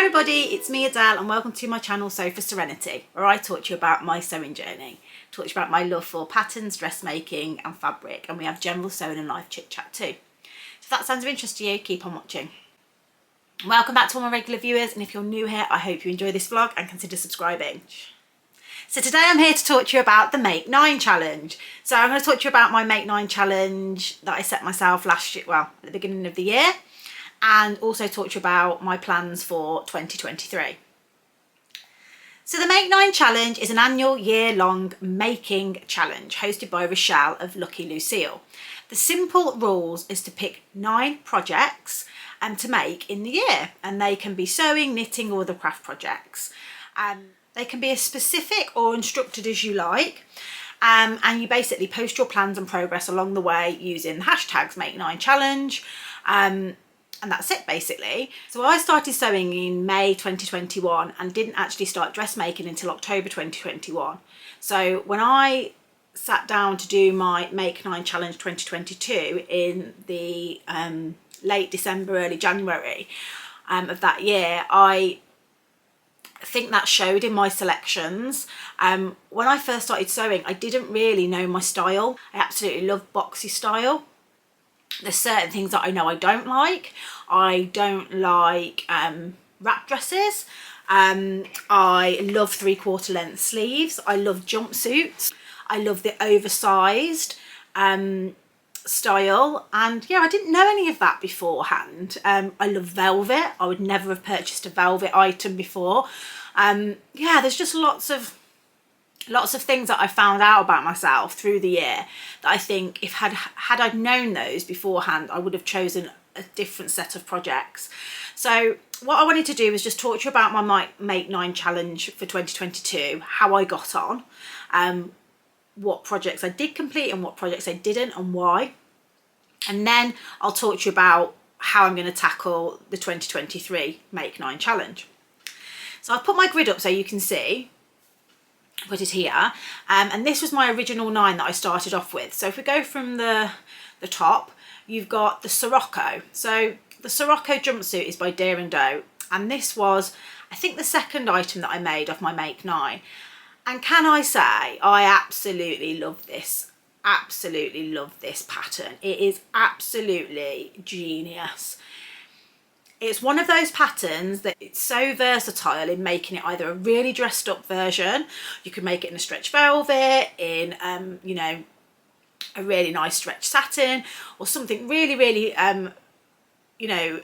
Hi everybody, it's me Adele and welcome to my channel Sew for Serenity, where I talk to you about my sewing journey, talk to you about my love for patterns, dressmaking and fabric, and we have general sewing and life chit chat too. If that sounds of interest to you, keep on watching. Welcome back to all my regular viewers, and if you're new here, I hope you enjoy this vlog and consider subscribing. So today I'm here to talk to you about the MakeNine challenge. So I'm going to talk to you about my MakeNine challenge that I set myself last year, well, at the beginning of the year, and also talk to you about my plans for 2023. So the MakeNine challenge is an annual year-long making challenge hosted by Rochelle of Lucky Lucille. The simple rules is to pick 9 projects to make in the year, and they can be sewing, knitting or other craft projects. They can be as specific or instructed as you like, and you basically post your plans and progress along the way using the hashtags MakeNine challenge, and that's it basically. So I started sewing in May 2021 and didn't actually start dressmaking until October 2021. So when I sat down to do my MakeNine challenge 2022 in the late December, early January of that year, I think that showed in my selections. When I first started sewing, I didn't really know my style. I absolutely love boxy style. There's certain things that I know I don't like. I don't like wrap dresses. I love 3/4 length sleeves. I love jumpsuits. I love the oversized style, and yeah, I didn't know any of that beforehand. I love velvet. I would never have purchased a velvet item before. Yeah, there's just lots of things that I found out about myself through the year that I think if had I known those beforehand, I would have chosen a different set of projects. So what I wanted to do was just talk to you about my MakeNine challenge for 2022, how I got on, what projects I did complete and what projects I didn't and why. And then I'll talk to you about how I'm going to tackle the 2023 MakeNine challenge. So I've put my grid up so you can see. Put it here, and this was my original 9 that I started off with. So if we go from the top, you've got the Sirocco. So the Sirocco jumpsuit is by Deer and Doe, and this was, I think, the second item that I made off my MakeNine. And can I say, I absolutely love this. Absolutely love this pattern. It is absolutely genius. It's one of those patterns that it's so versatile in making it either a really dressed up version. You could make it in a stretch velvet, in you know, a really nice stretch satin, or something really, really you know,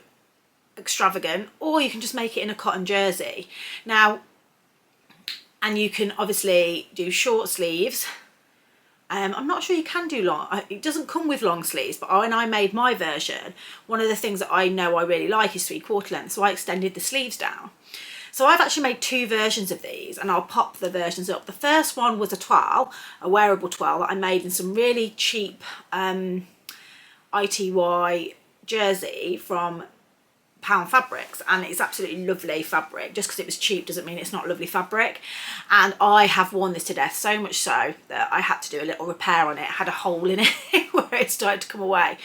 extravagant, or you can just make it in a cotton jersey. Now, and you can obviously do short sleeves. I'm not sure you can do long, it doesn't come with long sleeves, but when I made my version, one of the things that I know I really like is 3/4 length, so I extended the sleeves down. So I've actually made 2 versions of these, and I'll pop the versions up. The first one was a toile, a wearable toile that I made in some really cheap ITY jersey from Pound Fabrics, and it's absolutely lovely fabric. Just because it was cheap doesn't mean it's not lovely fabric, and I have worn this to death, so much so that I had to do a little repair on it. It had a hole in it where it started to come away,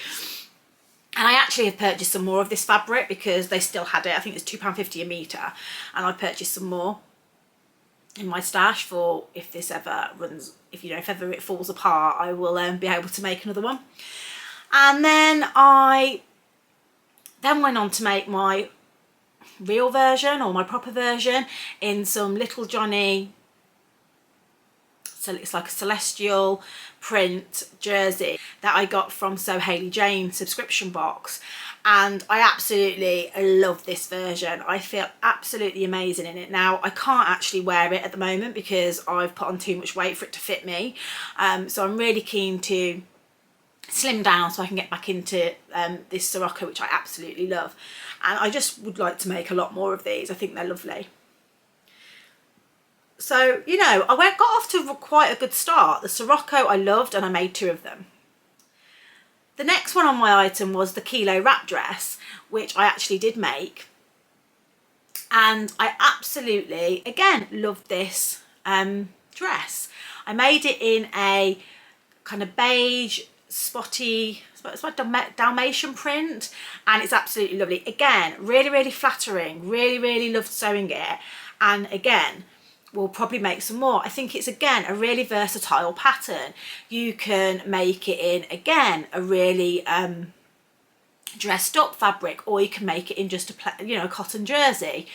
and I actually have purchased some more of this fabric because they still had it. I think it's £2.50 a metre, and I purchased some more in my stash for if this ever runs, if ever it falls apart, I will be able to make another one. And then I went on to make my real version, or my proper version, in some Little Johnny, so it's like a celestial print jersey that I got from Sew Hayley Jane subscription box, and I absolutely love this version. I feel absolutely amazing in it. Now I can't actually wear it at the moment because I've put on too much weight for it to fit me, so I'm really keen to slim down so I can get back into this Sirocco, which I absolutely love, and I just would like to make a lot more of these. I think they're lovely. So I got off to quite a good start. The Sirocco I loved, and I made 2 of them. The next one on my item was the Kilo wrap dress, which I actually did make, and I absolutely again loved this dress. I made it in a kind of beige spotty, it's like Dalmatian print, and it's absolutely lovely. Again, really, really flattering, really loved sewing it, and again, we'll probably make some more. I think it's, again, a really versatile pattern. You can make it in, again, a really dressed up fabric, or you can make it in just a cotton jersey.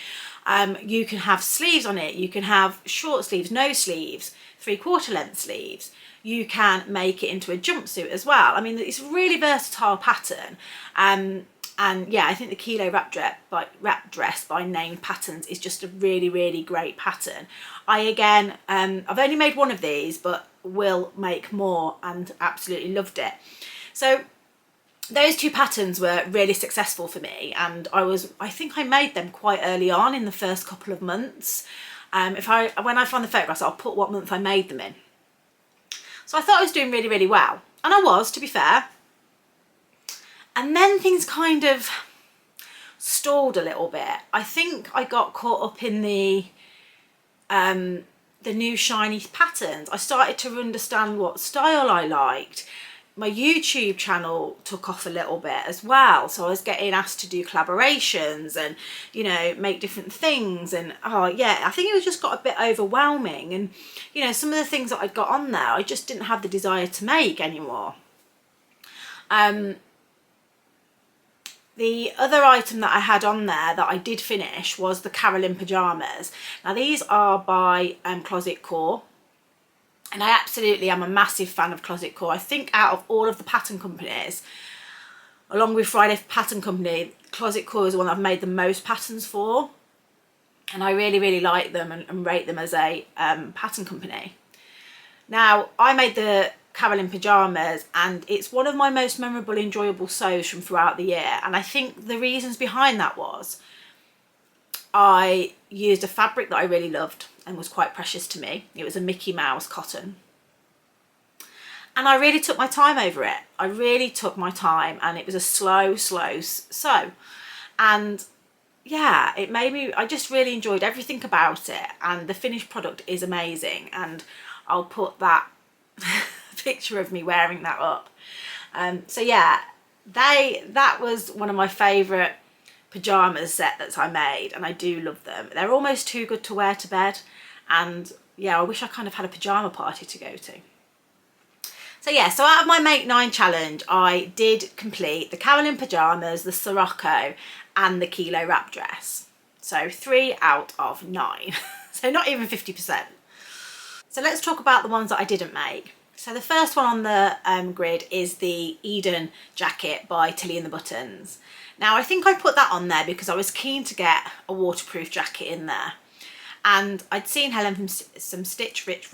You can have sleeves on it, you can have short sleeves, no sleeves, 3/4 length sleeves. You can make it into a jumpsuit as well. I mean, it's a really versatile pattern. And yeah, I think the Kilo wrap dress by Named Patterns is just a really great pattern. I've only made one of these, but will make more, and absolutely loved it. So those two patterns were really successful for me, and I think I made them quite early on in the first couple of months. When I find the photographs, I'll put what month I made them in. So I thought I was doing really well, and I was, to be fair. And then things kind of stalled a little bit. I think I got caught up in the new shiny patterns. I started to understand what style I liked. My YouTube channel took off a little bit as well, so I was getting asked to do collaborations and, you know, make different things, and oh yeah, I think it was just got a bit overwhelming, and you know, some of the things that I'd got on there I just didn't have the desire to make anymore. The other item that I had on there that I did finish was the Carolyn pyjamas. Now these are by Closet Core, and I absolutely am a massive fan of Closet Core. I think out of all of the pattern companies, along with Friday Pattern Company, Closet Core is the one I've made the most patterns for, and I really like them and rate them as a pattern company. Now, I made the Carolyn pyjamas, and it's one of my most memorable, enjoyable sews from throughout the year, and I think the reasons behind that was I used a fabric that I really loved and was quite precious to me. It was a Mickey Mouse cotton, and I really took my time over it. I really took my time, and it was a slow sew, and yeah, it made me, I just really enjoyed everything about it, and the finished product is amazing, and I'll put that picture of me wearing that up. So yeah, that was one of my favourite pyjamas set that I made, and I do love them. They're almost too good to wear to bed, and yeah, I wish I kind of had a pyjama party to go to. So yeah, so out of my MakeNine challenge, I did complete the Carolyn pyjamas, the Sirocco, and the Kilo wrap dress. So 3 out of 9, so not even 50%. So let's talk about the ones that I didn't make. So the first one on the grid is the Eden jacket by Tilly and the Buttons. Now I think I put that on there because I was keen to get a waterproof jacket in there, and I'd seen Helen from some Stitch Rip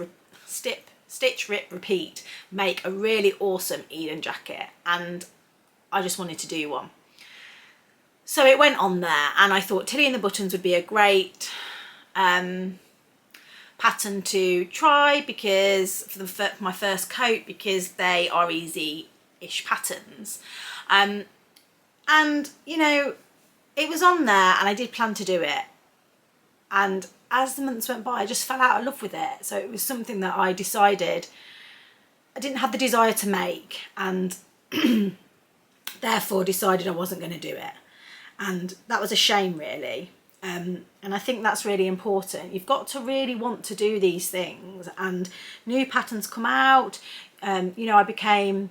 Repeat make a really awesome Eden jacket, and I just wanted to do one. So it went on there, and I thought Tilly and the Buttons would be a great pattern to try, because for my first coat, because they are easy-ish patterns. And you know, it was on there, and I did plan to do it, and as the months went by I just fell out of love with it. So it was something that I decided I didn't have the desire to make, and therefore decided I wasn't going to do it, and that was a shame, really. And I think that's really important. You've got to really want to do these things, and new patterns come out. You know, I became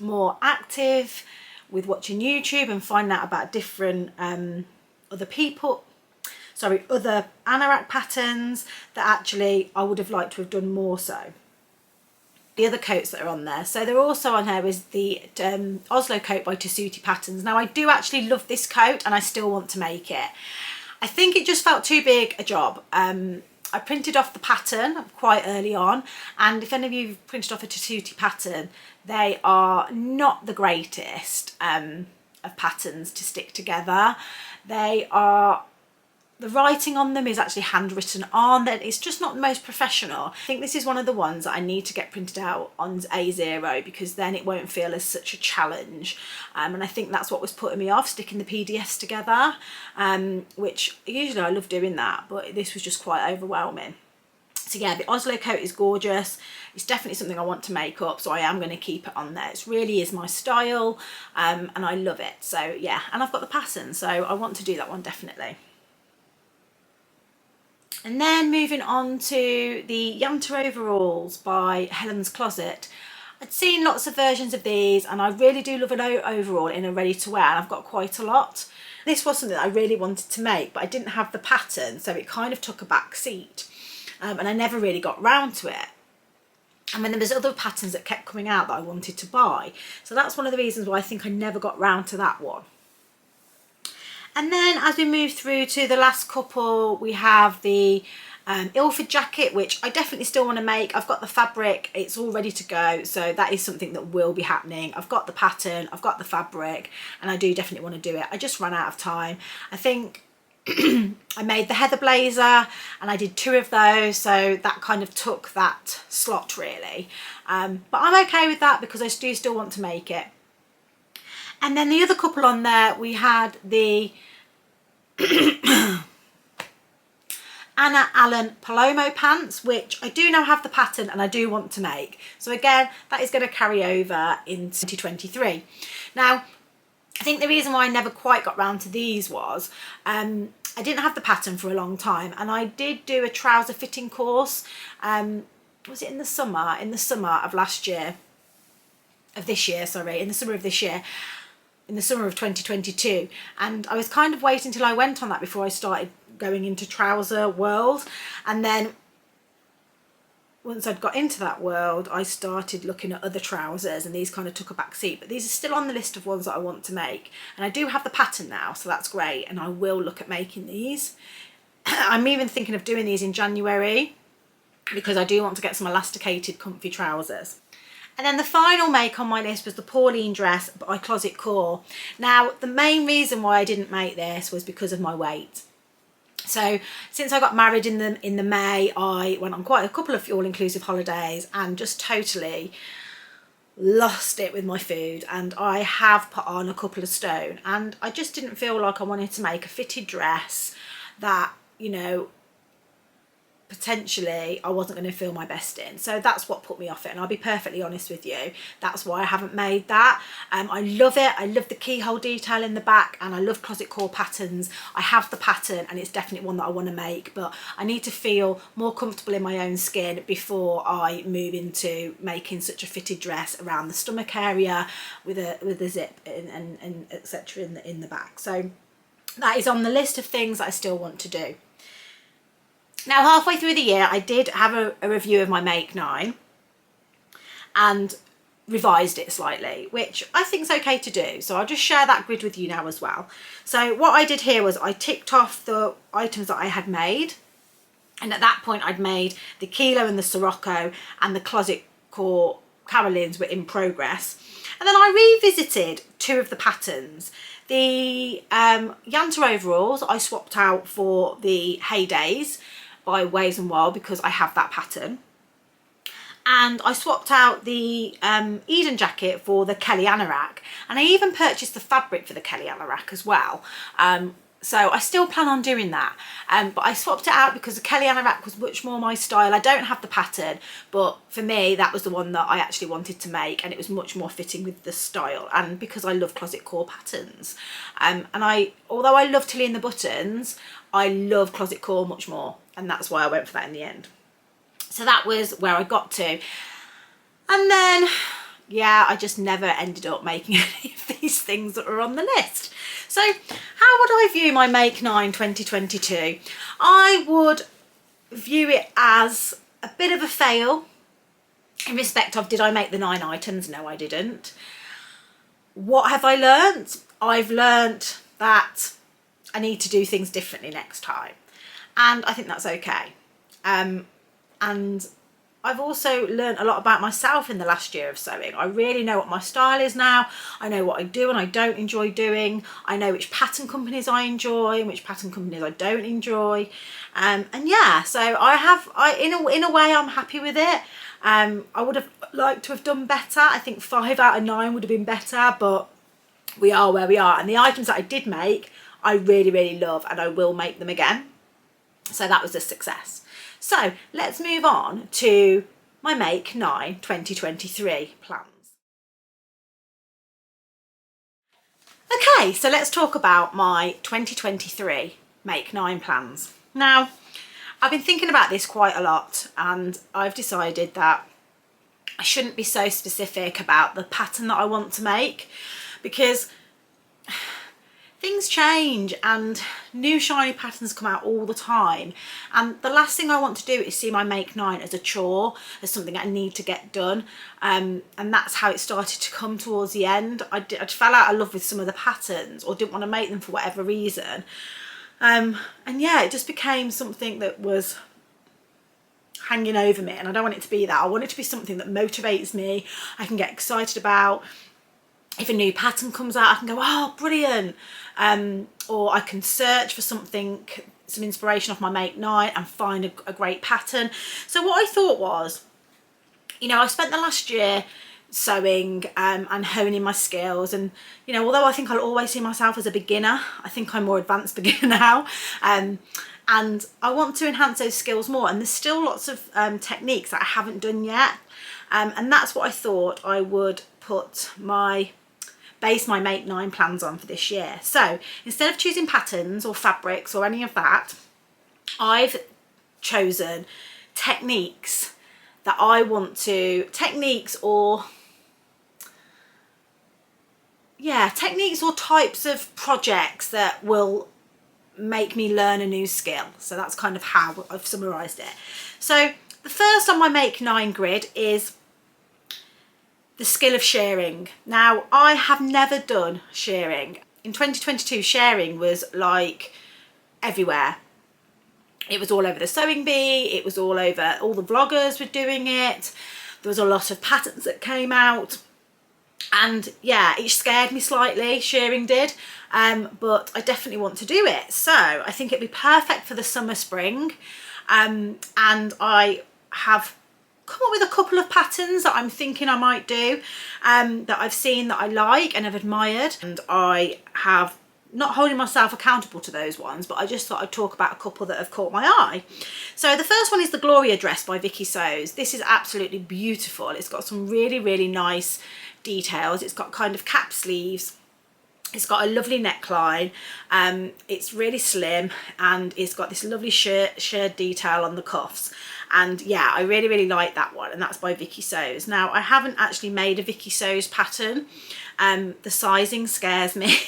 more active with watching YouTube and finding out about different other Anorak patterns that actually I would have liked to have done more so. The other coats that are on there, so they're also on here, is the Oslo coat by Tessuti Patterns. Now I do actually love this coat, and I still want to make it. I think it just felt too big a job. I printed off the pattern quite early on, and if any of you have printed off a Tessuti pattern, they are not the greatest of patterns to stick together. The writing on them is actually handwritten on, that it's just not the most professional. I think this is one of the ones that I need to get printed out on A0, because then it won't feel as such a challenge. And I think that's what was putting me off, sticking the PDFs together, which usually I love doing that, but this was just quite overwhelming. So yeah, the Oslo coat is gorgeous. It's definitely something I want to make up, so I am going to keep it on there. It really is my style, and I love it. So yeah, and I've got the pattern, so I want to do that one definitely. And then moving on to the Yanta overalls by Helens Closet. I'd seen lots of versions of these, and I really do love an overall in a ready to wear, and I've got quite a lot. This was something that I really wanted to make, but I didn't have the pattern, so it kind of took a back seat. And I never really got round to it. And then there was other patterns that kept coming out that I wanted to buy. So that's one of the reasons why I think I never got round to that one. And then as we move through to the last couple, we have the Ilford jacket, which I definitely still want to make. I've got the fabric, it's all ready to go. So that is something that will be happening. I've got the pattern, I've got the fabric, and I do definitely want to do it. I just ran out of time. I think I made the heather blazer and I did 2 of those, so that kind of took that slot really, but I'm okay with that because I do still want to make it. And then the other couple on there, we had the Anna Allen Palomo pants, which I do now have the pattern and I do want to make. So again, that is going to carry over in 2023. Now, I think the reason why I never quite got round to these was I didn't have the pattern for a long time, and I did do a trouser fitting course. Was it in the summer? In the summer of last year, of this year, sorry, in the summer of this year, in the summer of 2022. And I was kind of waiting till I went on that before I started going into trouser world. And then once I'd got into that world, I started looking at other trousers, and these kind of took a back seat, but these are still on the list of ones that I want to make. And I do have the pattern now, so that's great, and I will look at making these. I'm even thinking of doing these in January because I do want to get some elasticated comfy trousers. And then the final make on my list was the Pauline dress by Closet Core. Now, the main reason why I didn't make this was because of my weight. So since I got married in the May, I went on quite a couple of all-inclusive holidays and just totally lost it with my food, and I have put on a couple of stone, and I just didn't feel like I wanted to make a fitted dress that, you know, potentially I wasn't going to feel my best in. So that's what put me off it, and I'll be perfectly honest with you, that's why I haven't made that. I love it. I love the keyhole detail in the back, and I love Closet Core patterns. I have the pattern and it's definitely one that I want to make, but I need to feel more comfortable in my own skin before I move into making such a fitted dress around the stomach area with a zip and etc. in the back. So that is on the list of things that I still want to do. Now, halfway through the year, I did have a review of my MakeNine and revised it slightly, which I think is okay to do. So I'll just share that grid with you now as well. So what I did here was I ticked off the items that I had made. And at that point, I'd made the Kilo and the Sirocco, and the Closet Core Carolines were in progress. And then I revisited 2 of the patterns. The Yanta overalls I swapped out for the Heydeys by Waves and Wild because I have that pattern, and I swapped out the Eden jacket for the Kelly Anorak, and I even purchased the fabric for the Kelly Anorak as well. So I still plan on doing that, but I swapped it out because the Kelly Anorak was much more my style. I don't have the pattern, but for me that was the one that I actually wanted to make, and it was much more fitting with the style, and because I love Closet Core patterns, and although I love Tilly and the Buttons, I love Closet Core much more, and that's why I went for that in the end. So that was where I got to, and then yeah, I just never ended up making any of these things that are on the list. So how would I view my MakeNine 2022? I would view it as a bit of a fail in respect of, did I make the 9 items? No, I didn't. What have I learnt? I've learnt that I need to do things differently next time, and I think that's okay. And I've also learned a lot about myself in the last year of sewing. I really know what my style is now. I know what I do and I don't enjoy doing. I know which pattern companies I enjoy and which pattern companies I don't enjoy. And yeah, so in a way I'm happy with it. I would have liked to have done better. I think 5 out of 9 would have been better, but we are where we are. And the items that I did make, I really, really love, and I will make them again. So that was a success. So let's move on to my MakeNine 2023 plans. Okay, so let's talk about my 2023 MakeNine plans. Now, I've been thinking about this quite a lot, and I've decided that I shouldn't be so specific about the pattern that I want to make, because things change and new shiny patterns come out all the time, and the last thing I want to do is see my MakeNine as a chore, as something I need to get done, and that's how it started to come towards the end. I fell out of love with some of the patterns, or didn't want to make them for whatever reason, and yeah, it just became something that was hanging over me, and I don't want it to be that. I want it to be something that motivates me, I can get excited about. If a new pattern comes out, I can go, oh, brilliant. Or I can search for something, some inspiration off my MakeNine, and find a great pattern. So what I thought was, you know, I spent the last year sewing and honing my skills, and you know, although I think I'll always see myself as a beginner, I think I'm more advanced beginner now, and I want to enhance those skills more, and there's still lots of techniques that I haven't done yet, and that's what I thought I would base my MakeNine plans on for this year. So instead of choosing patterns or fabrics or any of that, I've chosen techniques that I want to, techniques or types of projects that will make me learn a new skill. So that's kind of how I've summarised it. So the first on my MakeNine grid is the skill of shirring. Now, I have never done shirring. In 2022, shirring was like everywhere. It was all over the sewing bee, it was all over, all the vloggers were doing it. There was a lot of patterns that came out. And yeah, it scared me slightly, shirring did, but I definitely want to do it. So I think it'd be perfect for the summer, spring. And I have come up with a couple of patterns that I'm thinking I might do, that I've seen that I like and have admired, and I have not holding myself accountable to those ones, but I just thought I'd talk about a couple that have caught my eye. So the first one is the Gloria dress by Vicky Sews. This is absolutely beautiful. It's got some really, really nice details. It's got kind of cap sleeves. It's got a lovely neckline. It's really slim, and it's got this lovely shirred detail on the cuffs. And yeah, I really, really like that one, and that's by Vicky Sews. Now, I haven't actually made a Vicky Sews pattern. The sizing scares me,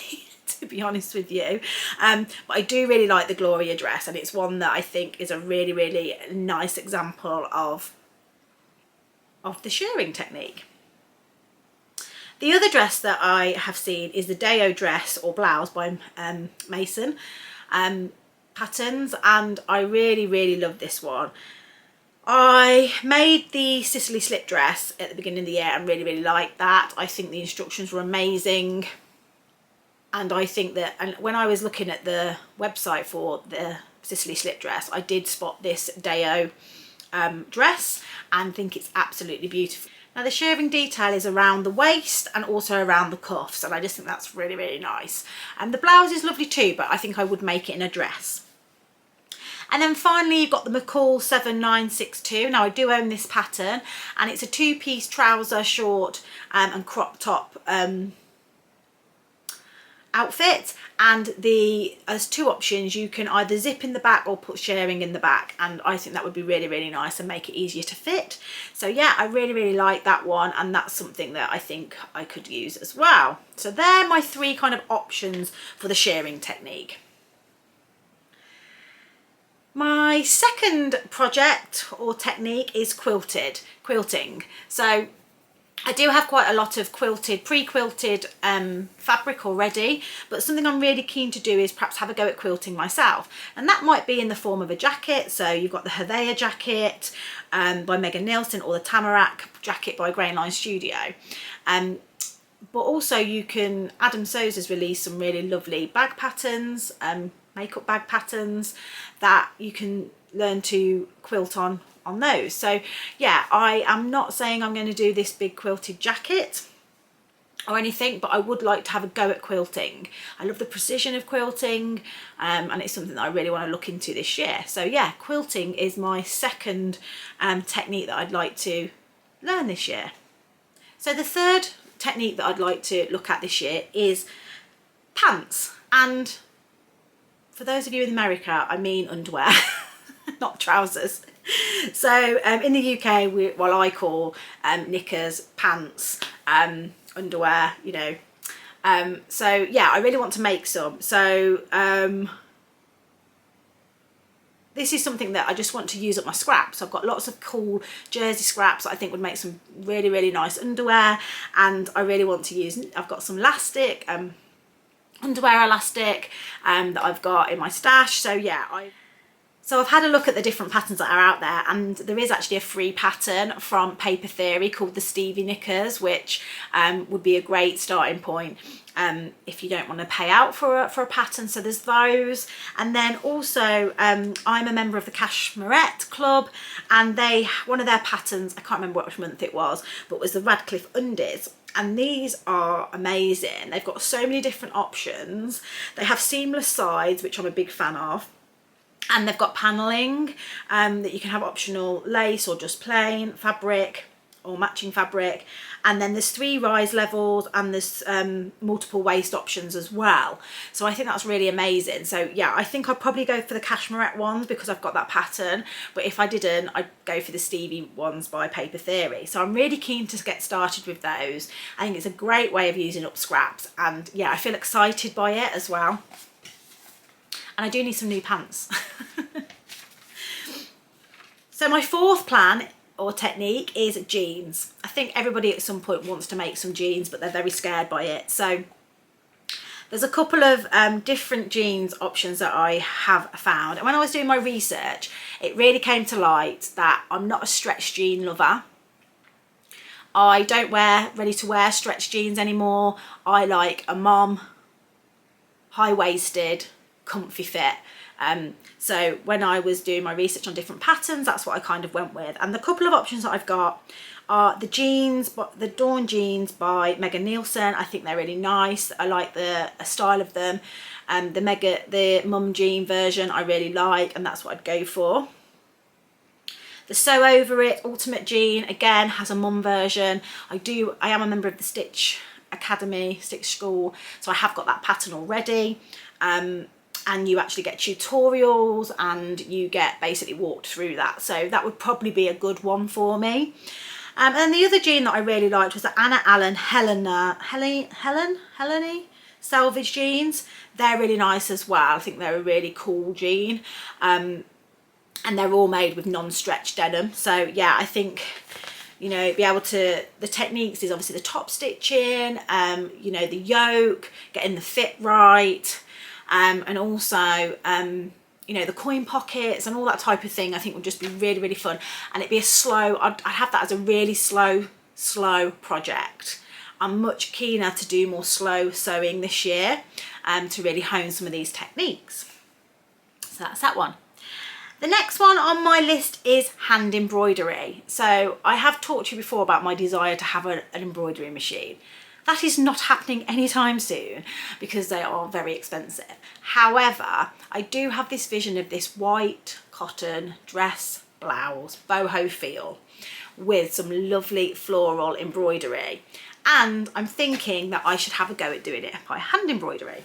to be honest with you. But I do really like the Gloria dress, and it's one that I think is a really, really nice example of the shirring technique. The other dress that I have seen is the Deo dress or blouse by Mason Patterns, and I really, really love this one. I made the Sicily slip dress at the beginning of the year and really, really liked that. I think the instructions were amazing, and I think that, and when I was looking at the website for the Sicily slip dress, I did spot this Deo dress and think it's absolutely beautiful. Now, the shirring detail is around the waist and also around the cuffs, and I just think that's really, really nice. And the blouse is lovely too, but I think I would make it in a dress. And then finally, you've got the McCall 7962. Now, I do own this pattern, and it's a two-piece trouser, short and crop top outfit, and as two options, you can either zip in the back or put shirring in the back, and I think that would be really, really nice and make it easier to fit. So yeah, I really, really like that one, and that's something that I think I could use as well. So they're my three kind of options for the shirring technique. My second project or technique is quilting. So I do have quite a lot of pre-quilted fabric already, but something I'm really keen to do is perhaps have a go at quilting myself. And that might be in the form of a jacket. So you've got the Heydey jacket by Megan Nielsen, or the Tamarack jacket by Grainline Studio. But also you can, Adam Sews has released some really lovely bag patterns, makeup bag patterns that you can learn to quilt on those. So yeah, I am not saying I'm going to do this big quilted jacket. or anything, but I would like to have a go at quilting. I love the precision of quilting, and it's something that I really want to look into this year. So yeah, quilting is my second technique that I'd like to learn this year. So the third technique that I'd like to look at this year is pants. And for those of you in America, I mean underwear, not trousers. So in the UK, I call knickers pants, underwear, you know. So yeah, I really want to make some. So this is something that I just want to use up my scraps. I've got lots of cool jersey scraps that I think would make some really, really nice underwear, and I really want to use, I've got some elastic, underwear elastic that I've got in my stash. So yeah, So I've had a look at the different patterns that are out there, and there is actually a free pattern from Paper Theory called the Stevie Knickers, which would be a great starting point if you don't want to pay out for a pattern. So there's those, and then also I'm a member of the Cashmerette Club, and one of their patterns, I can't remember which month it was, but was the Radcliffe Undies. And these are amazing. They've got so many different options. They have seamless sides, which I'm a big fan of. And they've got paneling that you can have optional lace or just plain fabric or matching fabric. And then there's 3 rise levels, and there's multiple waist options as well. So I think that's really amazing. So yeah, I think I'd probably go for the Cashmerette ones because I've got that pattern. But if I didn't, I'd go for the Stevie ones by Paper Theory. So I'm really keen to get started with those. I think it's a great way of using up scraps. And yeah, I feel excited by it as well. And I do need some new pants. So my fourth plan or technique is jeans. I think everybody at some point wants to make some jeans, but they're very scared by it. So there's a couple of different jeans options that I have found. And when I was doing my research, it really came to light that I'm not a stretch jean lover. I don't wear ready to wear stretch jeans anymore. I like a mom, high-waisted, comfy fit. So when I was doing my research on different patterns, that's what I kind of went with. And the couple of options that I've got are the jeans, the Dawn jeans by Megan Nielsen. I think they're really nice. I like the style of them. The mum jean version I really like, and that's what I'd go for. The Sew Over It Ultimate Jean, again, has a mum version. I am a member of the Stitch Academy, Stitch School, so I have got that pattern already. And you actually get tutorials, and you get basically walked through that. So that would probably be a good one for me. And the other jean that I really liked was the Anna Allen Helene Selvage jeans. They're really nice as well. I think they're a really cool jean. And they're all made with non-stretch denim. So yeah, I think, you know, the techniques is obviously the top stitching, you know, the yoke, getting the fit right, and also, you know, the coin pockets and all that type of thing. I think would just be really, really fun. And it'd be I'd have that as a really slow project. I'm much keener to do more slow sewing this year, to really hone some of these techniques. So that's that one. The next one on my list is hand embroidery. So I have talked to you before about my desire to have an embroidery machine. That is not happening anytime soon because they are very expensive. However, I do have this vision of this white cotton dress blouse, boho feel, with some lovely floral embroidery. And I'm thinking that I should have a go at doing it by hand embroidery.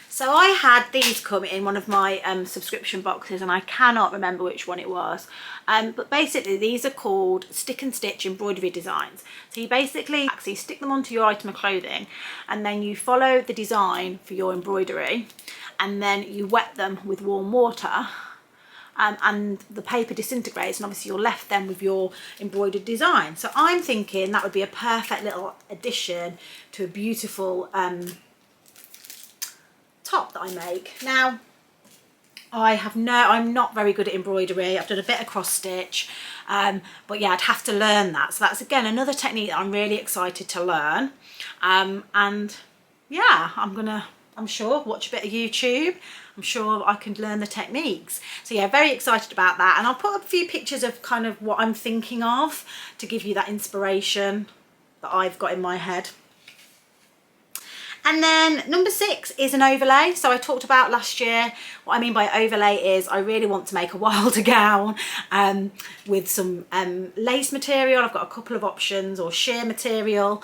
So I had these come in one of my subscription boxes, and I cannot remember which one it was. But basically these are called stick and stitch embroidery designs. So you basically actually stick them onto your item of clothing, and then you follow the design for your embroidery, and then you wet them with warm water, and the paper disintegrates, and obviously you're left then with your embroidered design. So I'm thinking that would be a perfect little addition to a beautiful top that I make. Now, I'm not very good at embroidery. I've done a bit of cross stitch, but yeah, I'd have to learn that. So that's again another technique that I'm really excited to learn. And yeah, I'm sure watch a bit of YouTube. I'm sure I can learn the techniques. So yeah, very excited about that. And I'll put a few pictures of kind of what I'm thinking of to give you that inspiration that I've got in my head. And then number 6 is an overlay. So I talked about last year, what I mean by overlay is I really want to make a wilder gown with some lace material. I've got a couple of options, or sheer material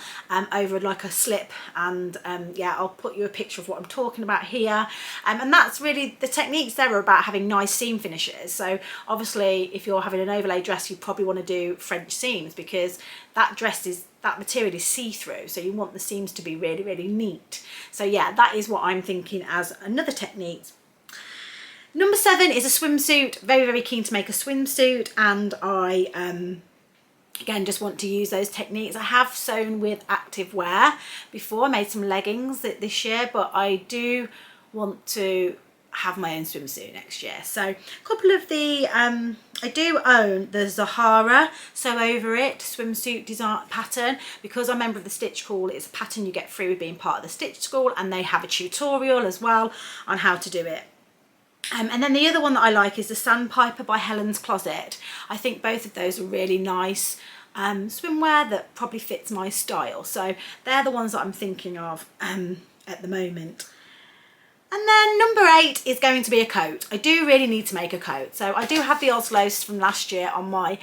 over like a slip, and yeah, I'll put you a picture of what I'm talking about here. And that's really, the techniques there are about having nice seam finishes. So obviously if you're having an overlay dress, you probably want to do French seams, because that material is see-through, so you want the seams to be really, really neat. So yeah, that is what I'm thinking as another technique. Number 7 is a swimsuit. Very, very keen to make a swimsuit, and I again just want to use those techniques. I have sewn with active wear before. I made some leggings this year, but I do want to have my own swimsuit next year. So a couple of the I do own the Zahara Sew Over It swimsuit design pattern, because I'm a member of the Stitch School. It's a pattern you get free with being part of the Stitch School, and they have a tutorial as well on how to do it. And then the other one that I like is the Sandpiper by Helens Closet. I think both of those are really nice swimwear that probably fits my style. So they're the ones that I'm thinking of at the moment. And then number 8 is going to be a coat. I do really need to make a coat. So I do have the Oslos from last year on my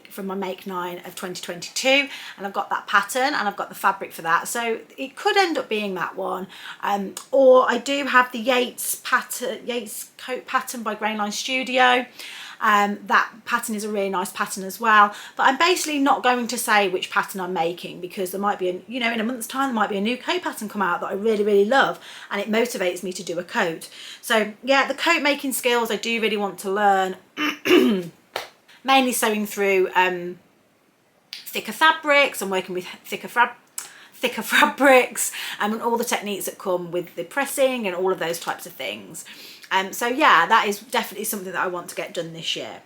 from my MakeNine of 2022, and I've got that pattern and I've got the fabric for that. So it could end up being that one. Or I do have the Yates coat pattern by Grainline Studio. That pattern is a really nice pattern as well, but I'm basically not going to say which pattern I'm making, because there might be you know, in a month's time there might be a new coat pattern come out that I really, really love, and it motivates me to do a coat. So yeah, the coat making skills I do really want to learn. Mainly sewing through thicker fabrics and working with thicker fabrics, and all the techniques that come with the pressing and all of those types of things. So yeah, that is definitely something that I want to get done this year.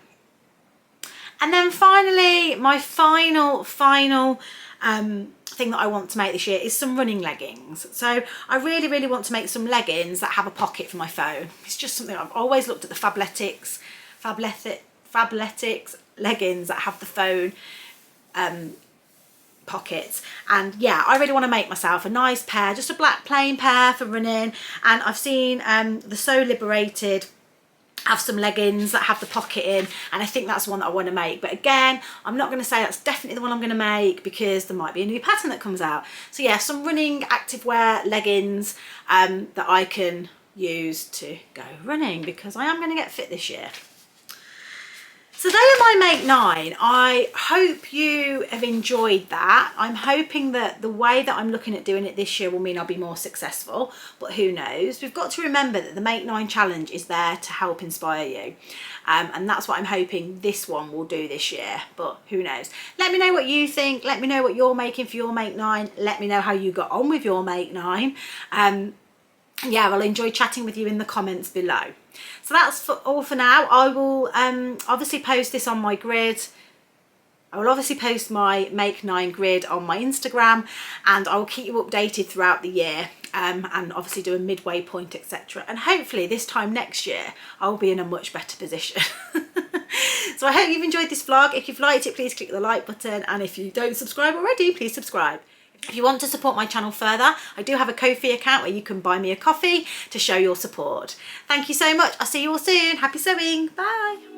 And then finally, my final thing that I want to make this year is some running leggings. So I really, really want to make some leggings that have a pocket for my phone. It's just something I've always looked at, the Fabletics leggings that have the phone pockets, and yeah, I really want to make myself a nice pair, just a black plain pair for running. And I've seen the So Liberated have some leggings that have the pocket in, and I think that's one that I want to make. But again, I'm not going to say that's definitely the one I'm going to make, because there might be a new pattern that comes out. So yeah, some running activewear leggings that I can use to go running, because I am going to get fit this year. So they are my MakeNine. I hope you have enjoyed that. I'm hoping that the way that I'm looking at doing it this year will mean I'll be more successful, but who knows? We've got to remember that the MakeNine challenge is there to help inspire you. And that's what I'm hoping this one will do this year, but who knows? Let me know what you think. Let me know what you're making for your MakeNine. Let me know how you got on with your MakeNine. Yeah, I'll enjoy chatting with you in the comments below. So that's all for now. I will obviously post this on my grid. I will obviously post my MakeNine grid on my Instagram, and I will keep you updated throughout the year, and obviously do a midway point, etc. And hopefully this time next year I'll be in a much better position. So I hope you've enjoyed this vlog. If you've liked it, please click the like button, and if you don't subscribe already, please subscribe. If you want to support my channel further, I do have a Ko-fi account where you can buy me a coffee to show your support. Thank you so much. I'll see you all soon. Happy sewing. Bye.